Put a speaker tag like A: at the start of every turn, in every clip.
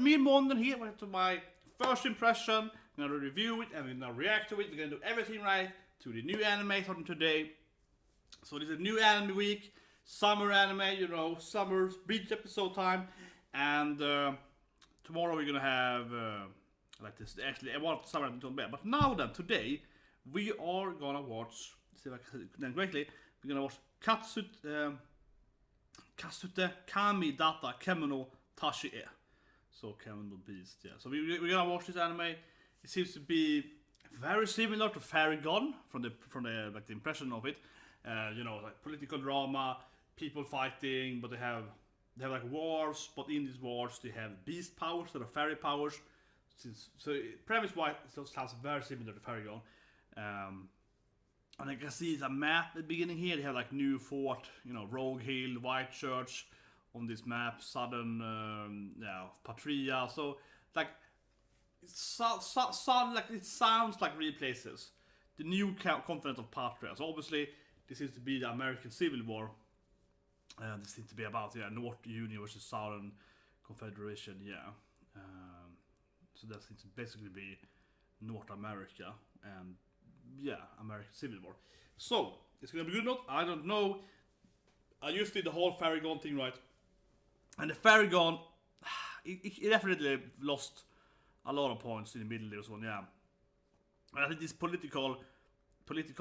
A: me and Monden here went to my first impression. We're gonna review it and we're gonna react to it. We're gonna do everything right to the new anime starting today. So this is a new anime week, summer anime, you know, summer beach episode time, and tomorrow we're gonna have like this. Actually, I want summer episode bed, but now then today we are gonna watch. See if I can say it correctly. We're gonna watch Katsute Kami Datta Kemono-tachi. So Kemono Beast, yeah. So we're gonna watch this anime. It seems to be very similar to Fairy Gone from the like the impression of it. You know, like political drama, people fighting, but they have like wars. But in these wars, they have beast powers that are fairy powers. So premise-wise, it sounds very similar to Fairy Gone. And I can see it's a map at the beginning here. They have like New Fort, you know, Rogue Hill, White Church on this map, Southern, Patria. So like it sounds like real places. The new continent of Patria. So obviously this seems to be the American Civil War. This seems to be about North Union versus Southern Confederation. Yeah. So that seems to basically be North America and American Civil War. So it's gonna be good or not? I don't know. I just did the whole Fairy Gone thing right, and the Fairy Gone, it definitely lost a lot of points in the middle of this one. Yeah, and I think these political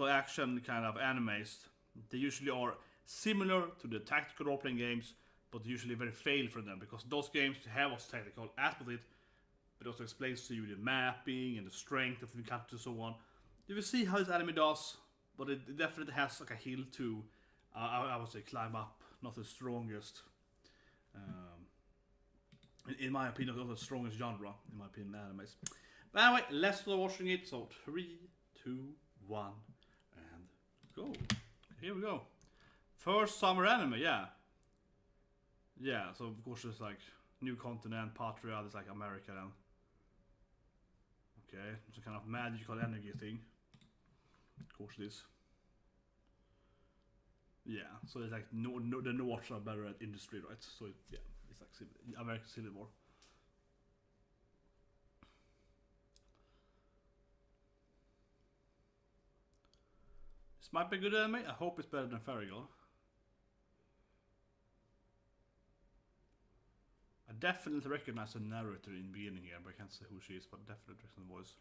A: action kind of animes, they usually are similar to the tactical role-playing games, but usually very fail for them because those games have a tactical aspect of it, but also explains to you the mapping and the strength of the characters and so on. You will see how this anime does, but it definitely has like a hill to, I would say, climb up. Not the strongest, in my opinion, not the strongest genre, in my opinion, animes. But anyway, let's start watching it. So 3, 2, 1, and go. Here we go. First summer anime, yeah. Yeah, so of course there's like new continent, Patria, there's like America then. Okay, it's a kind of magical energy thing. Of course it is. Yeah, so it's like the North are better at industry, right? So it's like American Civil War. This might be a good anime. I hope it's better than Fairy Gone. I definitely recognize the narrator in the beginning here, but I can't say who she is, but definitely recognize the voice.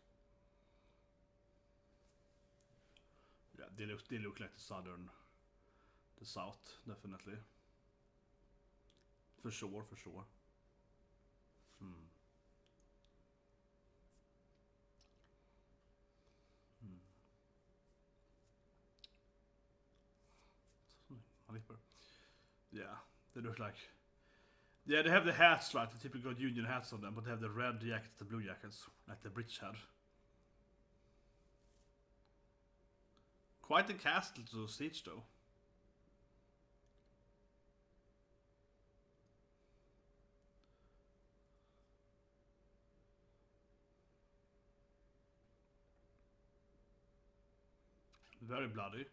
A: Yeah, they look like the South, definitely. For sure. My lipper. Yeah, they look like. Yeah, they have the hats, right? The typical Union hats on them, but they have the red jackets, the blue jackets, like the British had. Quite the castle to siege, though. Very bloody.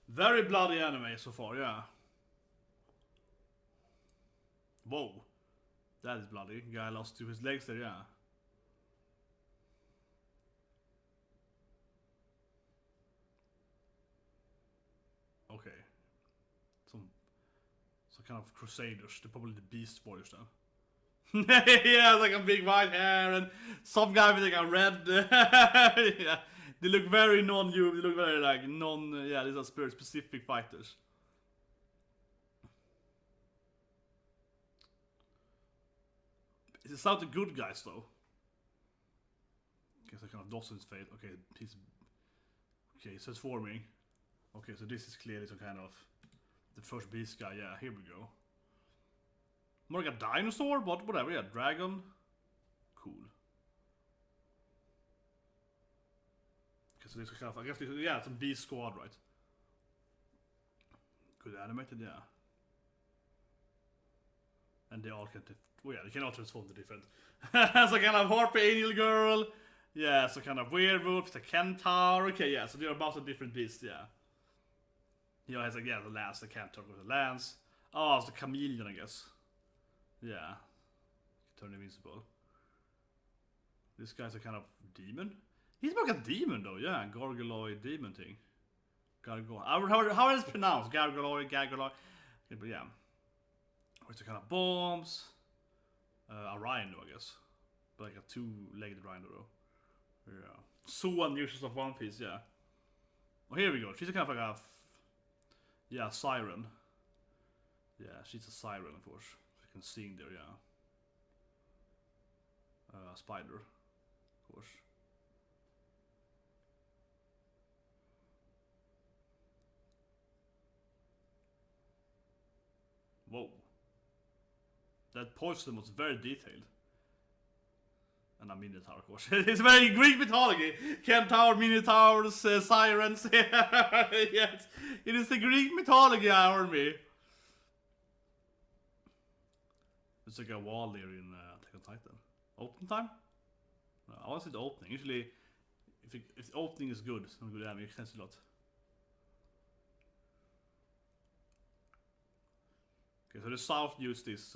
A: Very bloody anime so far, yeah. Whoa. That is bloody. Guy lost 2 of his legs there, yeah. Okay. Some kind of crusaders. They're probably the beast warriors then. Yeah, like a big white hair and some guy with like a red. Yeah, they look very non-human. They look very like yeah, these are spirit-specific fighters. It's not the good guys though. Okay, so kind of Dawson's fate. Okay, he's transforming. Okay, so this is clearly some kind of the first beast guy. Yeah, here we go. More like a dinosaur, but whatever. Yeah, dragon. Cool. Okay, so this is kind of, I guess, it's a beast squad, right? Good animated, yeah. And they all can, they can all transform to different. So kind of harpy angel girl. Yeah, so kind of werewolf, it's a centaur. Okay, yeah, so they're about a different beast, yeah. He has like, the lance, the centaur with the lance. Oh, it's the chameleon, I guess. Yeah. turn invincible. This guy's a kind of demon. He's like a demon though, yeah, gargoyle demon thing. Gargoyle. How is it pronounced? Gargoyle. Okay, but yeah. Where's the kind of bombs? A rhino, I guess. But like a two-legged rhino though. Yeah. So unusual of One Piece, yeah. Oh, here we go. She's a kind of like a siren. Yeah, she's a siren, of course. You can sing there, yeah. Spider, of course. Whoa. That poison was very detailed. And a minotaur, of course. It's very Greek mythology. Centaur, minotaurs, sirens. Yes, it is the Greek mythology, army. It's like a wall there in Attack on Titan. Open time? No, I want to see the opening. Usually, if the opening is good, some good anime extends a lot. Okay, so the South used this,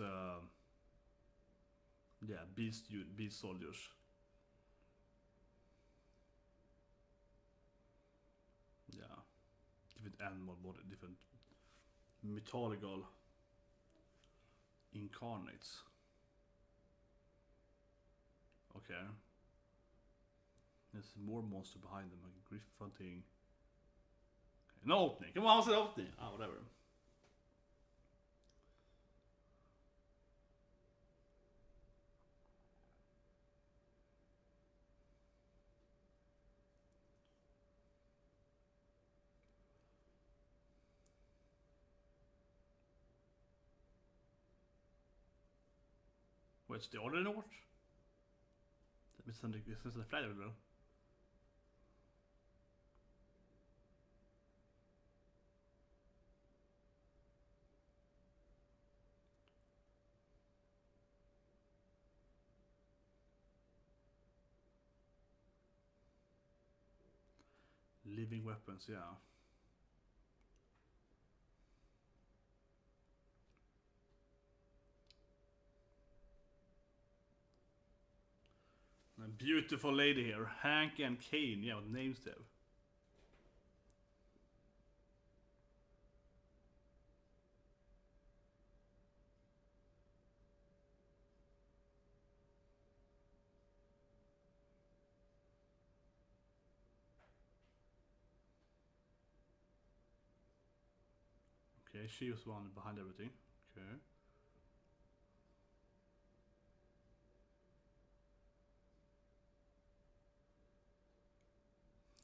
A: beast soldiers. Yeah, different animal body, different mythological incarnates. Okay. There's more monster behind them, like griff hunting. Okay. No opening. Come on, what's the opening? Ah, whatever. What's the other note? This is the flyer though. Living weapons, yeah. A beautiful lady here. Hank and CAIN. Yeah, what names they have. Okay, she was one behind everything. Okay.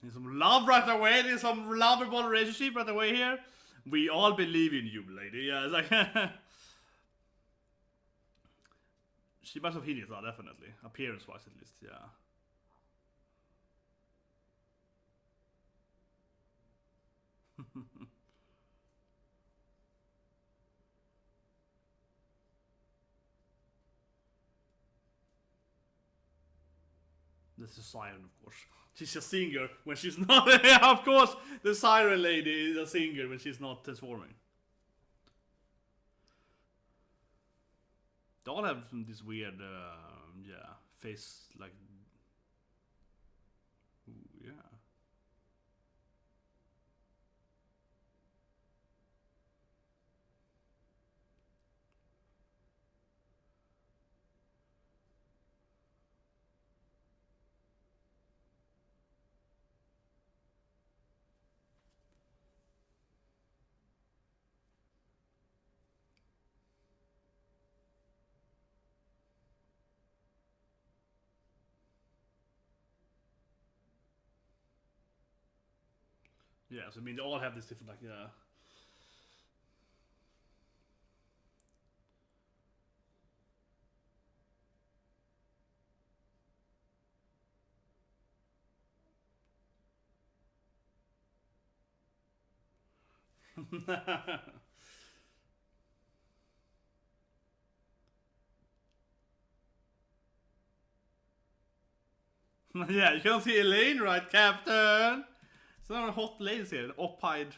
A: There's some love right away. There's some lovable relationship right away here. We all believe in you, lady. Yeah, it's like she must have hit it, definitely. Appearance-wise, at least. Yeah. This is siren, of course. She's a singer when she's not. Yeah, of course, the siren lady is a singer when she's not transforming. They all have this weird, face like. Ooh, yeah. Yeah, so I mean, they all have this different, like, yeah. Yeah, you can see Elaine, right, Captain? Some hot ladies here, up-hide.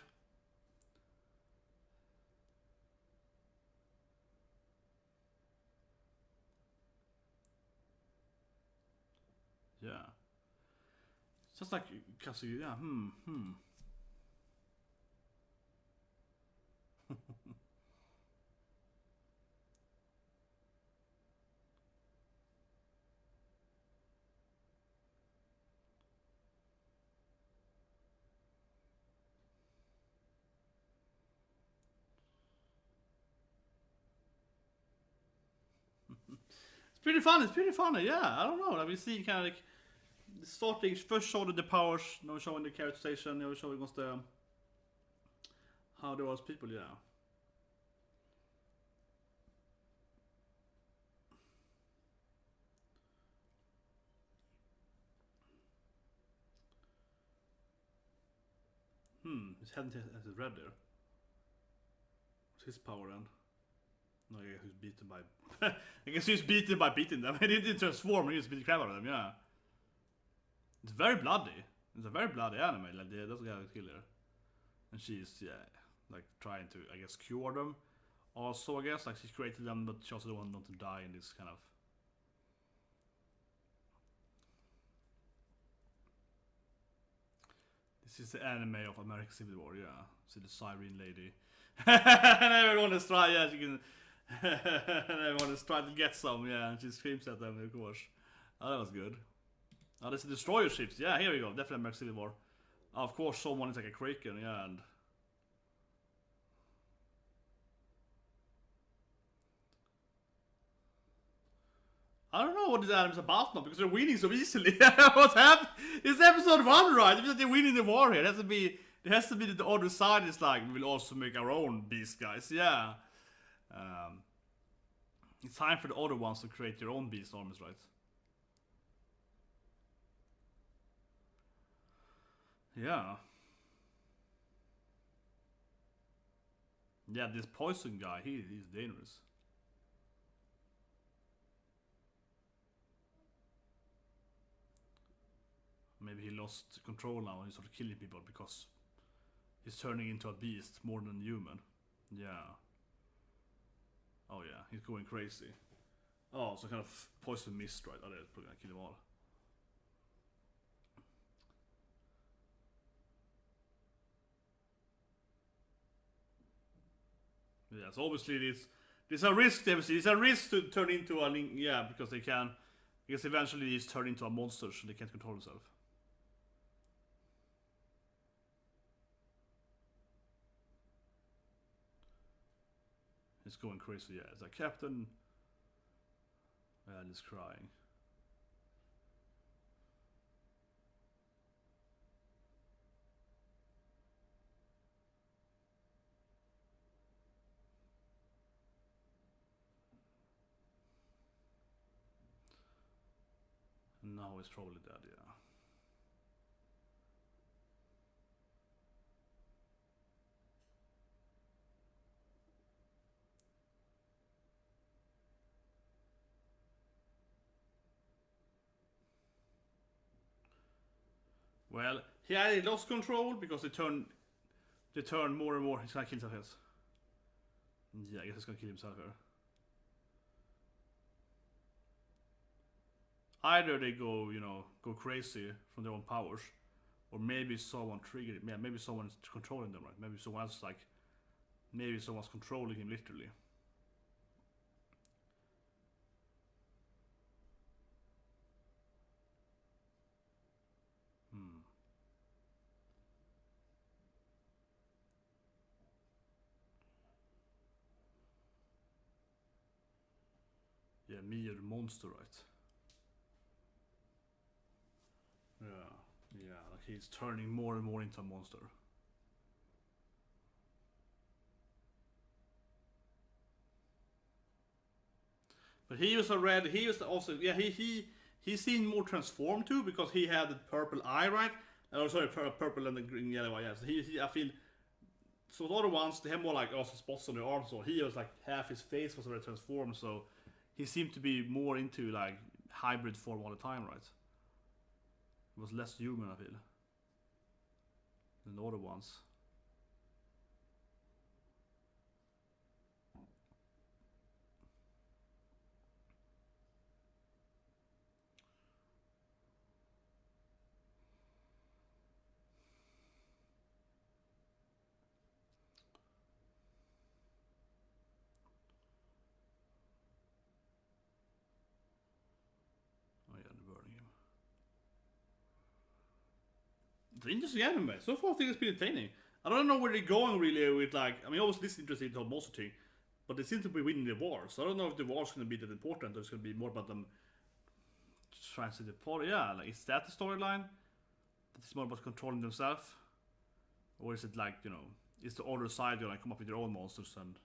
A: Yeah. It's just like Katsute, yeah. It's pretty funny, yeah. I don't know. Like we see kind of like starting first showing the powers, now showing the characterization, now showing us the how there was people, yeah. His head has red there. What's his power then? No, I guess he's beaten by. I guess he's beaten by beating them. He didn't transform. He just beat the crap out of them. Yeah. It's very bloody. It's a very bloody anime. Like that's a guy killer, and she's like trying to I guess cure them. Also, I guess like she created them, but she also don't want them to die in this kind of. This is the anime of American Civil War. Yeah. See the siren lady. And everyone is trying. Yeah, she can. And everyone is trying to get some. Yeah, and she screams at them. Of course. Oh, that was good. Oh, this is destroyer ships. Yeah, here we go. Definitely American Civil War. Of course, someone is like a kraken. Yeah, and. I don't know what this anime's about now because they're winning so easily. What's happened? It's episode 1, right? If they're winning the war here, it has to be that the other side is like, we will also make our own beast, guys. Yeah. It's time for the other ones to create their own beast armies, right? Yeah. Yeah, this poison guy, he's dangerous. Maybe he lost control now and he's sort of killing people because he's turning into a beast more than human. Yeah. Oh yeah, he's going crazy. Oh, so kind of poison mist, right? Oh, they're probably gonna kill them all. Yeah, so obviously there's a risk. There's a risk to turn into a link. Yeah, because they can. Because eventually he's turned into a monster, so they can't control themselves. It's going crazy. Yeah, it's like Captain. And he's crying. And now he's probably dead. Yeah. Well, he lost control because they turn more and more. He's gonna kill himself. Yeah, I guess he's gonna kill himself here. Either they go crazy from their own powers, or maybe someone triggered it. Yeah, maybe someone's controlling them, right? Maybe someone else maybe someone's controlling him literally. Yeah, mere monster, right? Yeah, like he's turning more and more into a monster. But he was already, he was also, yeah, he seemed more transformed too because he had the purple eye, right? Oh, sorry, purple and the green yellow eye. Yeah, so I feel. So the other ones, they have more like also spots on the arms. So he was like half his face was already transformed. So he seemed to be more into like hybrid form all the time, right? It was less human, I feel, than the other ones. It's an interesting anime. So far I think it's been entertaining. I don't know where they're going really with like, I mean obviously this is interesting to monster thing, but they seem to be winning the war, so I don't know if the war's gonna be that important or it's gonna be more about them trying to deploy. Yeah, like is that the storyline? That it's more about controlling themselves? Or is it like, you know, is the other side gonna come up with their own monsters and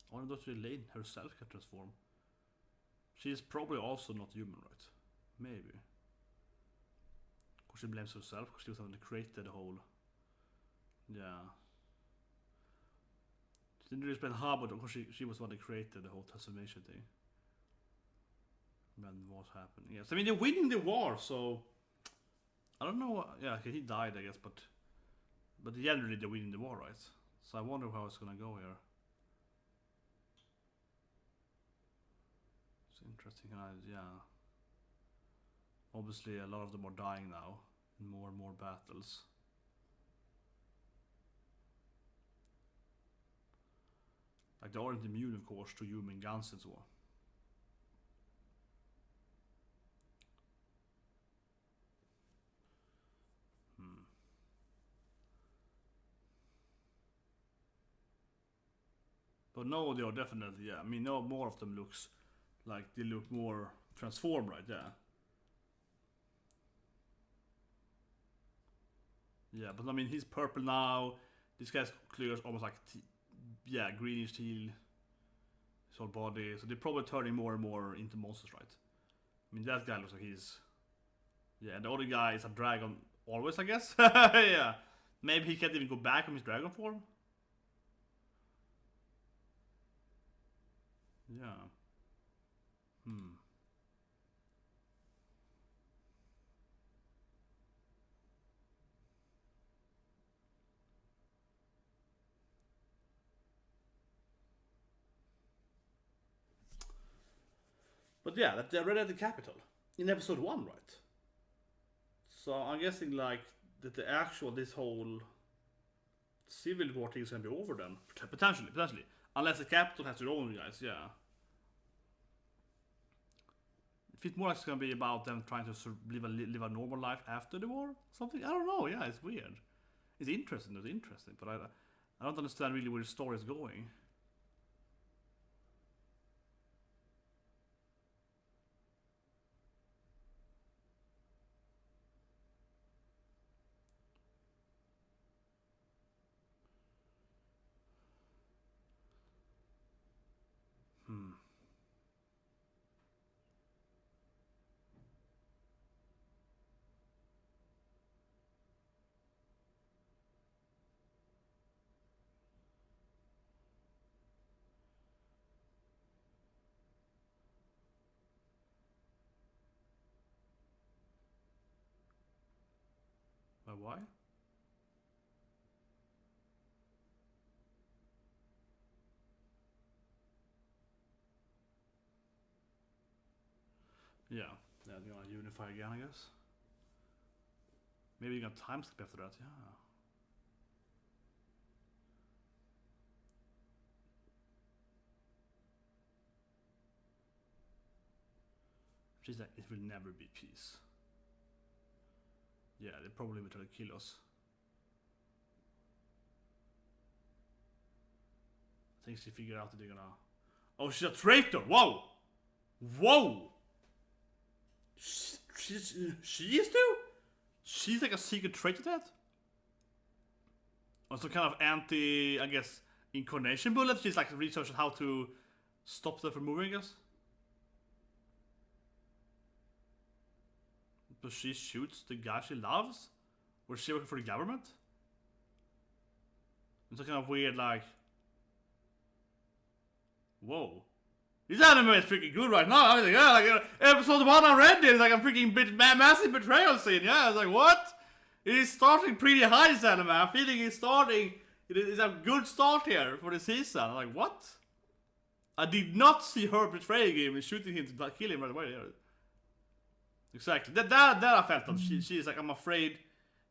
A: I wonder if Elaine herself can transform. She is probably also not human, right? Maybe. Because she blames herself because she was the one that created the whole. Yeah. She didn't really explain how, but of course she was the one that created the whole transformation thing. Then what's happening? Yes, I mean they're winning the war, so I don't know. Yeah, okay, he died, I guess, but generally they're winning the war, right? So I wonder how it's gonna go here. It's interesting, yeah. Obviously, a lot of them are dying now in more and more battles. Like they aren't immune, of course, to human guns and so on. But no, they are definitely, yeah. I mean, no more of them looks like they look more transformed, right? Yeah. Yeah, but I mean, he's purple now. This guy's clear almost like, yeah, greenish teal. His whole body. So they're probably turning more and more into monsters, right? I mean, that guy looks like he's. Yeah, and the other guy is a dragon always, I guess. Yeah. Maybe he can't even go back from his dragon form. Yeah. But yeah, that they're already at the capital in episode 1, right? So I'm guessing like that the actual this whole civil war thing is gonna be over then, potentially, unless the capital has their own guys. Yeah. It feels more like it's gonna be about them trying to live a normal life after the war. Something I don't know. Yeah, it's weird. It's interesting. But I don't understand really where the story is going. But why? Yeah, they're gonna unify again, I guess. Maybe you got time skip after that. Yeah. She's like, it will never be peace. Yeah, they probably will try to kill us. I think she figured out that they're gonna. Oh, she's a traitor! Whoa! Whoa! She is too? She's like a secret traitor to that? Or some kind of anti, I guess, incarnation bullet? She's like researching how to stop them from moving, I guess? But she shoots the guy she loves? Or is she working for the government? It's a kind of weird, like. Whoa. This anime is freaking good right now. I mean, yeah, like episode 1 already. It's like a freaking massive betrayal scene. Yeah, it's like, what? He's starting pretty high, this anime. I'm feeling he's starting. It's a good start here for the season. I'm like, what? I did not see her betraying him and shooting him to kill him right away. Exactly. That I felt that she's like, I'm afraid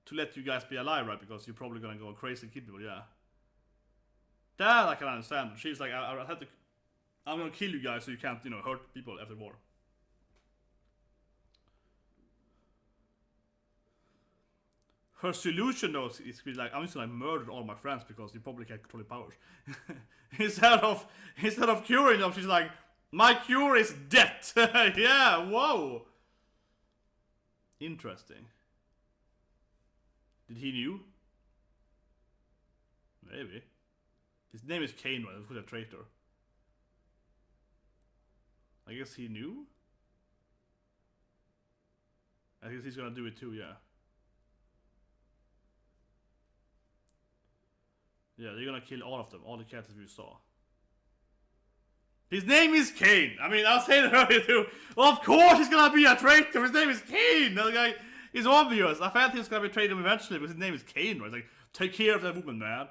A: to let you guys be alive, right? Because you're probably gonna go crazy and kill people, yeah. That I can understand. She's like, I have to. I'm gonna kill you guys so you can't, hurt people after war. Her solution though is like, I'm just gonna murder all my friends because you probably can't control your powers. instead of curing them, she's like, my cure is death. Yeah, whoa. Interesting. Did he knew? Maybe. His name is CAIN, right? Who's a traitor? I guess he knew? I guess he's gonna do it too, yeah. Yeah, they're gonna kill all of them, all the characters we saw. His name is CAIN! I mean, I was saying it earlier too. Well, of course he's gonna be a traitor! His name is CAIN! The guy is obvious. I felt he was gonna betray them eventually, but his name is CAIN, right? It's like, take care of that woman, man.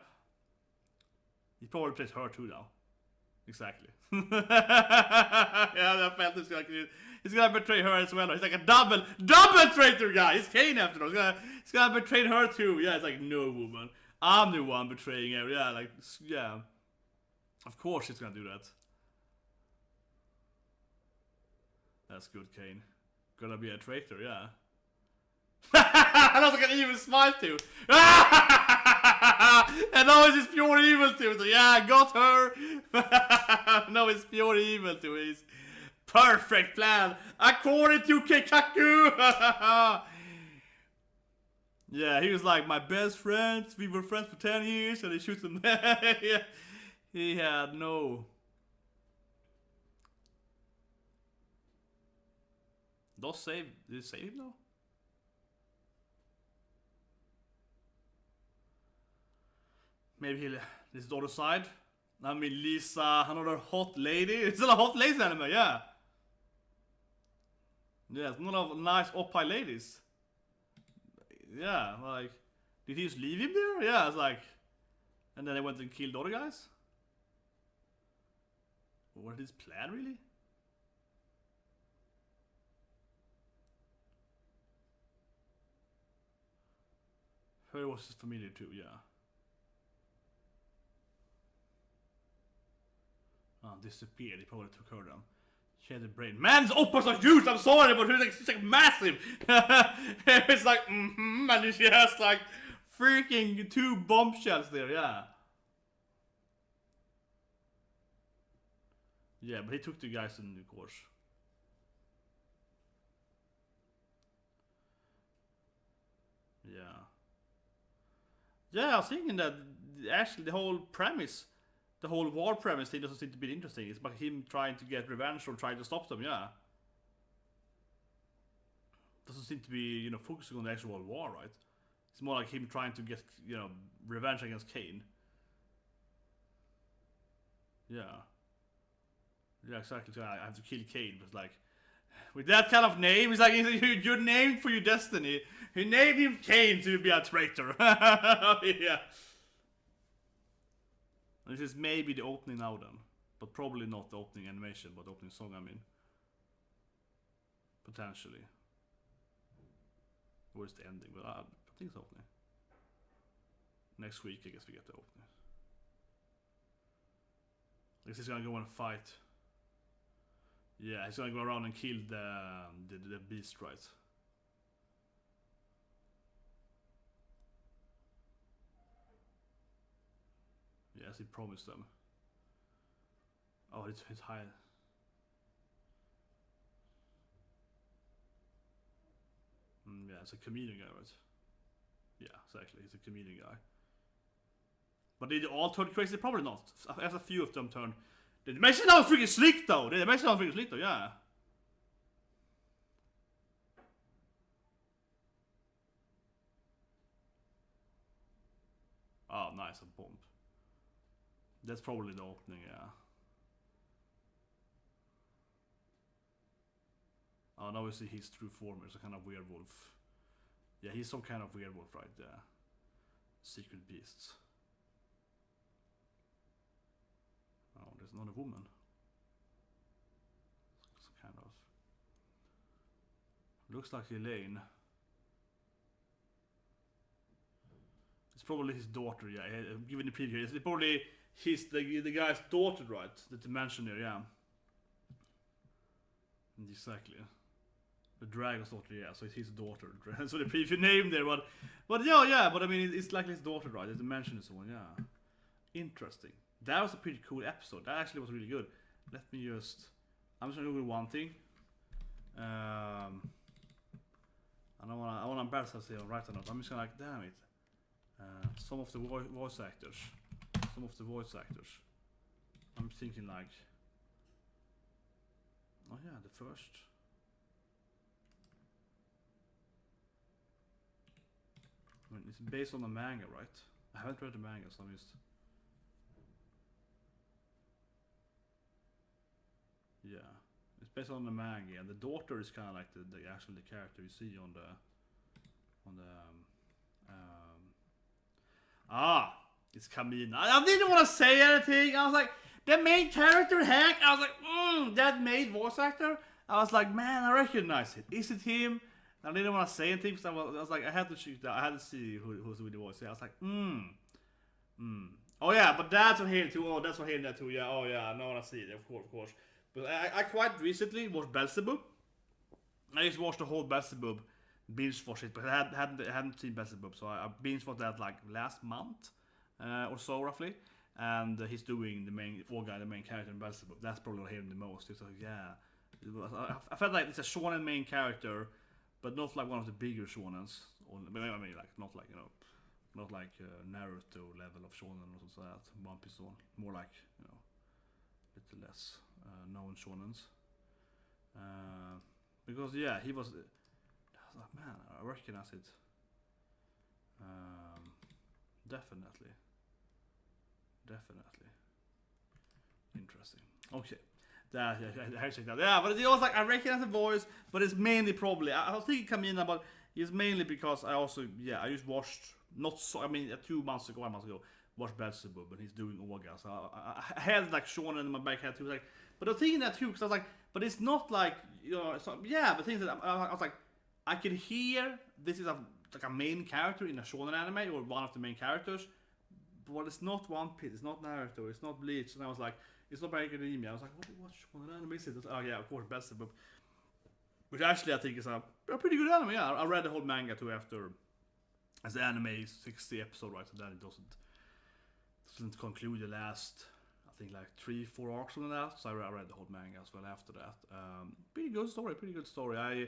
A: He probably plays her too now. Exactly. Yeah, I felt he's gonna betray her as well. He's like a double traitor guy. He's CAIN after all. He's gonna betray her too. Yeah, it's like, no woman. I'm the one betraying her. Yeah, like, yeah. Of course he's gonna do that. That's good, CAIN. Gonna be a traitor, yeah. That's like an evil smile too. And now it's just pure evil too. So yeah, I got her. No, it's pure evil too. It's perfect plan according to Keikaku. Yeah, he was like my best friends. We were friends for 10 years, and he shoots him. Yeah. He had no. Did it save him though? Maybe this is the other side. I mean, Lisa, another hot lady. It's still a hot ladies anime, yeah. Yeah, it's not of nice up-high ladies. Yeah, like, did he just leave him there? Yeah, it's like, and then they went and killed other guys. What is his plan, really? Her was his familiar too, yeah. Disappeared. He probably took her down. She had a brain. Man's oppas are huge. I'm sorry, but she's like massive. It's like, and she has like freaking 2 bombshells there. Yeah. Yeah, but he took the guys in the course. Yeah. Yeah, I was thinking that actually the whole premise. The whole war premise thing doesn't seem to be interesting. It's about him trying to get revenge or trying to stop them, yeah. Doesn't seem to be, focusing on the actual war, right? It's more like him trying to get, revenge against CAIN. Yeah. Yeah, exactly. So I have to kill CAIN, but like, with that kind of name, it's like, you're named for your destiny. You named him CAIN to be a traitor. Yeah. This is maybe the opening now then. But probably not the opening animation, but the opening song, I mean. Potentially. Or is the ending? But I think it's opening. Next week, I guess we get the opening. I guess he's gonna go and fight. Yeah, he's gonna go around and kill the beast, right? Yes, he promised them. Oh, it's high. Yeah, it's a comedian guy, right? Yeah, exactly. He's a comedian guy. But did they all turn crazy? Probably not. As a few of them turned. The animation now is freaking slick though. Yeah. Oh, nice, a bomb. That's probably the opening, yeah. Oh, now we see his true form as a kind of werewolf. Yeah, he's some kind of werewolf, right? Secret beasts. Oh, there's not a woman. It's kind of looks like Elaine. It's probably his daughter. Yeah, given the preview, it's probably the guy's daughter, right? That they mentioned here. Yeah. Exactly. The dragon's daughter, yeah, so it's his daughter. So the preview name there, but yeah, but I mean, it's like his daughter, right? They mentioned this one, yeah. Interesting. That was a pretty cool episode. That actually was really good. Let me just, I'm just gonna Google one thing. I wanna embarrass myself here right or not. I'm just gonna like, damn it. Some of the voice actors. I'm thinking like, oh yeah, the first. I mean, it's based on a manga, right? I haven't read the manga, so I'm just... Yeah. It's based on the manga, and the daughter is kind of like the character you see on the... It's Kamina. I didn't want to say anything. I was like, the main character, Hank. I was like, that main voice actor. I was like, man, I recognize it. Is it him? I didn't want to say anything because I was like, I had to shoot that. I had to see who's with the voice. Yeah, I was like, Oh yeah, but that's what here too. Oh, that's what here that too. Yeah. Oh yeah, I know what I see it. Of course. But I quite recently watched Beelzebub. I just watched the whole Beelzebub binge watch it, but I hadn't seen Beelzebub, so I binge watched that like last month or so roughly. And he's doing the main character in Beelzebub. That's probably what I hear him the most. It's like, yeah, I felt like it's a shonen main character, but not like one of the bigger shonens. I mean, like not like Naruto level of shonen or something like that. One Piece one, more like a little less known shonens. Because yeah, he was. Man, I recognize it. Definitely. Interesting. Okay. Yeah, but it was like I recognize the voice, but it's mainly probably I was thinking Kamina, but it's mainly because I just watched 2 months ago, 1 month ago, watched Beelzebub and he's doing Oga. So I had like Shonen in my back head too, like, but I was thinking that too because I was like, but it's not like it's not, yeah, but things that I was like, I can hear this is like a main character in a shonen anime or one of the main characters, but it's not One Piece, it's not Naruto, it's not Bleach, and I was like, it's not My Hero Academia. I was like, what shonen anime is it? Oh yeah, of course, Beelzebub, which actually I think is a pretty good anime. Yeah, I read the whole manga too after, as the anime is 60 episode, right? So then it doesn't conclude the last, I think like 3-4 arcs on that. So I read the whole manga as well after that. Pretty good story. I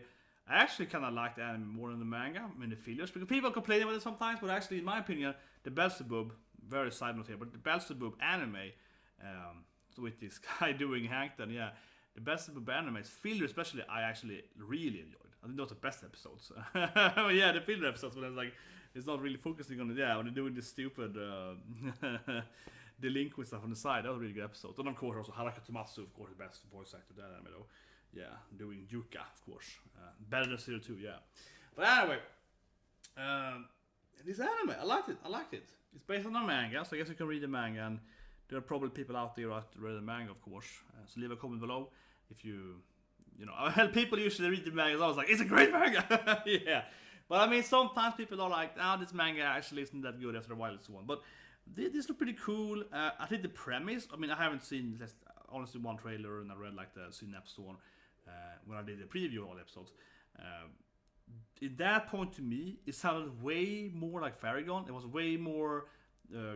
A: actually kind of like the anime more than the manga. I mean the fillers, because people complain about it sometimes, but actually in my opinion, the Beelzebub, very side note here, but the Beelzebub anime, with this guy doing Hankton, yeah, the Beelzebub anime's filler especially, I actually really enjoyed. I think those are the best episodes. But yeah, the filler episodes when it's not really focusing on it. Yeah, when they're doing this stupid delinquent stuff on the side, that was a really good episode. And of course also Haraka Tomatsu, of course, the best voice actor that anime though. Yeah, doing Yuka, of course. Better than Zero 2, yeah. But anyway, this anime, I liked it. It's based on a manga, so I guess you can read the manga, and there are probably people out there that read the manga, of course. So leave a comment below if people usually read the manga, so I was like, it's a great manga! Yeah. But I mean, sometimes people are like, this manga actually isn't that good after a while and so on. But this look pretty cool. I think the premise, I mean, I haven't seen, honestly, one trailer, and I read like the synapse one when I did the preview of all the episodes. At that point to me, it sounded way more like Faragon. It was way more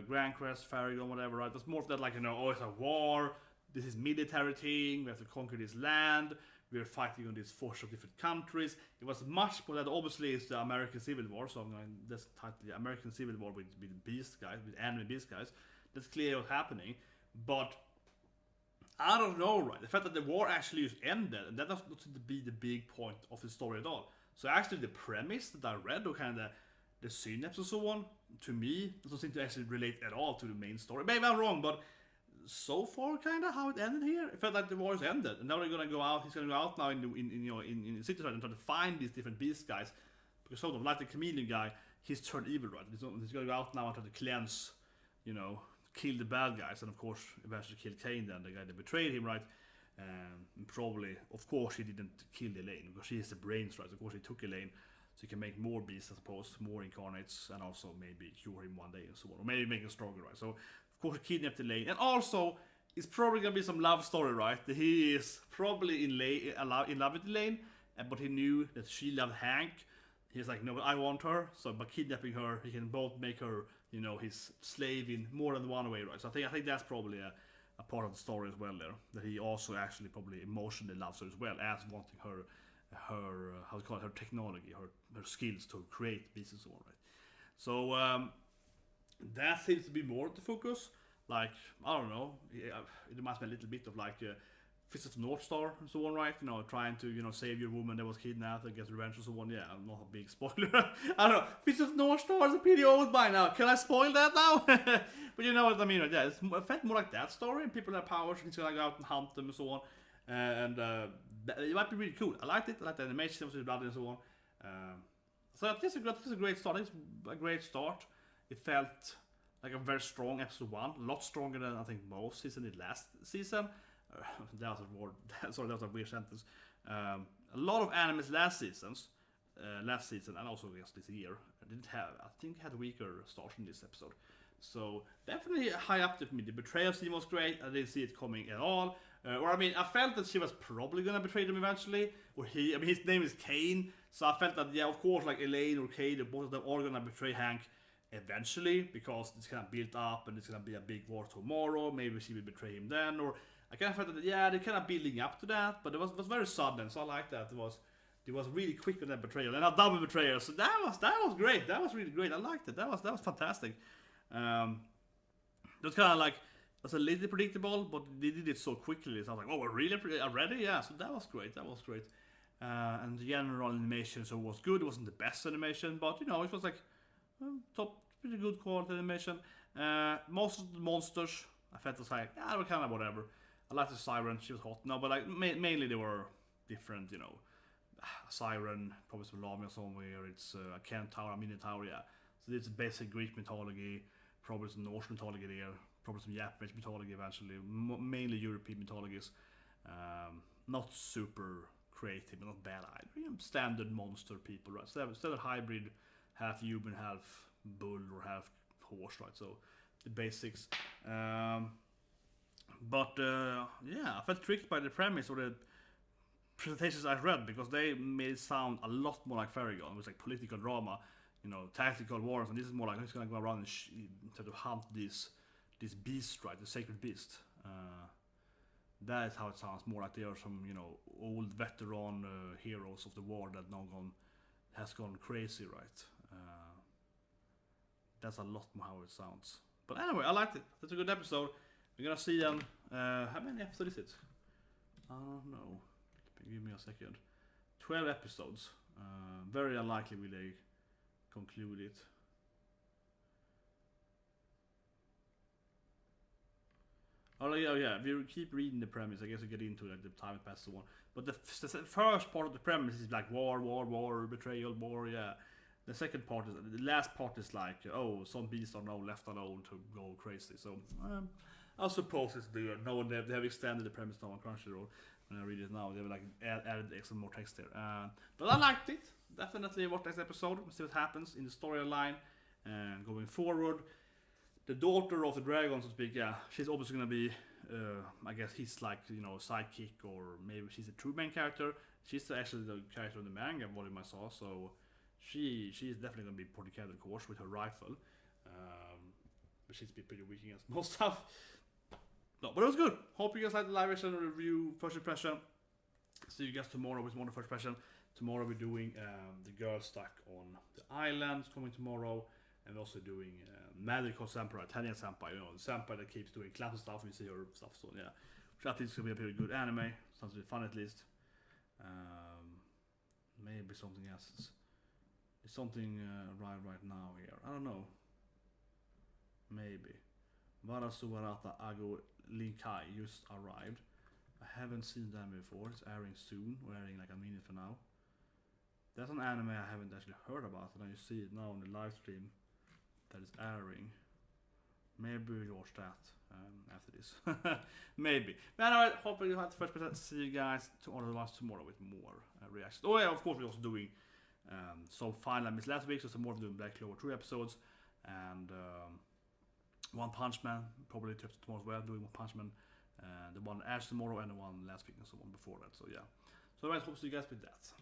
A: Grand Crest, Faragon, whatever, right? It was more of that like, it's a war, this is military thing, we have to conquer this land, we're fighting on this force of different countries. It was much more that obviously is the American Civil War, so I'm going to just title the American Civil War with beast guys, with anime beast guys. That's clearly what's happening. But I don't know, right? The fact that the war actually just ended, and that doesn't seem to be the big point of the story at all. So actually the premise that I read, or kind of the synapse and so on, to me, doesn't seem to actually relate at all to the main story. Maybe I'm wrong, but so far, kind of how it ended here, it felt like the war's ended, and now they're gonna go out. He's gonna go out now in the city and try to find these different beast guys, because sort of like the chameleon guy, he's turned evil, right? He's gonna go out now and try to cleanse, kill the bad guys, and of course eventually kill CAIN, then the guy that betrayed him, right? Probably, of course, he didn't kill Elaine because she has the brains, right? Of course, he took Elaine, so he can make more beasts, I suppose, more incarnates, and also maybe cure him one day and so on, or maybe make him stronger, right? So of course, he kidnapped Elaine, and also it's probably gonna be some love story, right? That he is probably in love with Elaine, but he knew that she loved Hank. He's like, no, but I want her. So by kidnapping her, he can both make her, his slave in more than one way, right? So I think that's probably a part of the story as well there. That he also actually probably emotionally loves her as well as wanting her how to call it, her technology, her skills to create beasts and so on, right? So that seems to be more the focus. Like, I don't know, it reminds me a little bit of like Fist of North Star and so on, right? Trying to, save your woman that was kidnapped and get revenge and so on. Yeah, not a big spoiler. I don't know, Fist of North Star is a pretty old by now. Can I spoil that now? But you know what I mean, right? Yeah, it felt more like that story, and people have powers, and he's gonna go out and hunt them and so on. It might be really cool. I liked it, I liked the animation, it was bloody and so on. So this is a great start. It's a great start. It felt like a very strong episode 1, a lot stronger than I think most season did last season. That was a weird sentence. A lot of animes last season, and also I guess this year, I think had weaker starts in this episode. So definitely high up to me. The betrayal scene was great. I didn't see it coming at all. I felt that she was probably gonna betray them eventually. His name is CAIN, so I felt that, yeah, of course, like Elaine or CAIN, both of them are gonna betray Hank eventually, because it's kind of built up and it's gonna be a big war tomorrow. Maybe she will betray him then, or I kind of felt that, yeah, they're kind of building up to that, but it was very sudden, so I like that. It was really quick on that betrayal, and a double betrayal, so that was great. That was really great. I liked it. That was fantastic. It was kind of like, it was a little predictable, but they did it so quickly, so I was like, oh, we're really already? Yeah, so that was great. And the general animation so was good. It wasn't the best animation, but it was like top, pretty good quality animation. Most of the monsters, I felt was like, yeah, they were kind of whatever. I liked the siren, she was hot. No, but like mainly they were different, a siren, probably some Lamia somewhere, it's a Centaur, a Minotaur, yeah. So it's basic Greek mythology, probably some Norse mythology there, probably some Japanese mythology eventually, mainly European mythologies. Not super creative, but not bad either. Standard monster people, right? Instead of hybrid, half human, half bull, or half horse, right? So the basics. Yeah, I felt tricked by the premise or the presentations I read, because they made it sound a lot more like Fairygon. It was like political drama, tactical wars, and this is more like he's gonna go around and try to hunt this beast, right? The sacred beast. That is how it sounds, more like they are some, old veteran heroes of the war that now has gone crazy, right? That's a lot more how it sounds. But anyway, I liked it. That's a good episode. We're gonna see them. How many episodes is it? I don't know. Give me a second. 12 episodes. Very unlikely will they conclude it. Oh yeah. If you keep reading the premise, I guess you get into like the time passes so on. But the first part of the premise is like war, betrayal, war. Yeah. The second part is, the last part is like, oh, some beasts are now left alone to go crazy. So I suppose it's the no, they have extended the premise now on Crunchyroll. When I read it now, they have like added some more text there. But I liked it. Definitely watch next episode. See what happens in the storyline going forward. The daughter of the dragon, so to speak, yeah, she's obviously gonna be, I guess he's like, sidekick, or maybe she's a true main character. She's actually the character in the manga volume I saw, so she's definitely gonna be pretty carried, of course, with her rifle. But she's been pretty weak against most stuff. No, but it was good. Hope you guys liked the live version review, first impression. See you guys tomorrow with more first impression. Tomorrow we're doing the girl stuck on the island coming tomorrow, and we're also doing Magical Senpai, Italian Senpai, the senpai that keeps doing class stuff. We see her stuff, so yeah. Which I think is gonna be a pretty good anime. Sounds really fun at least. Maybe something else. Is something arrived right now here? I don't know. Maybe. Vara Suvarata Ago Linkai just arrived. I haven't seen them before. It's airing soon. We're airing like a minute for now. That's an anime I haven't actually heard about, and you see it now on the live stream that is airing. Maybe we'll watch that after this. Maybe. But anyway, hope you had the first episode. See you guys tomorrow with more reactions. Oh yeah, of course we're also doing some final miss last week, so some more of doing Black Clover 3 episodes, and One Punch Man, probably tomorrow as well, doing One Punch Man, the one airs tomorrow and the one last week and so on before that, so yeah. So I hope to see you guys with that.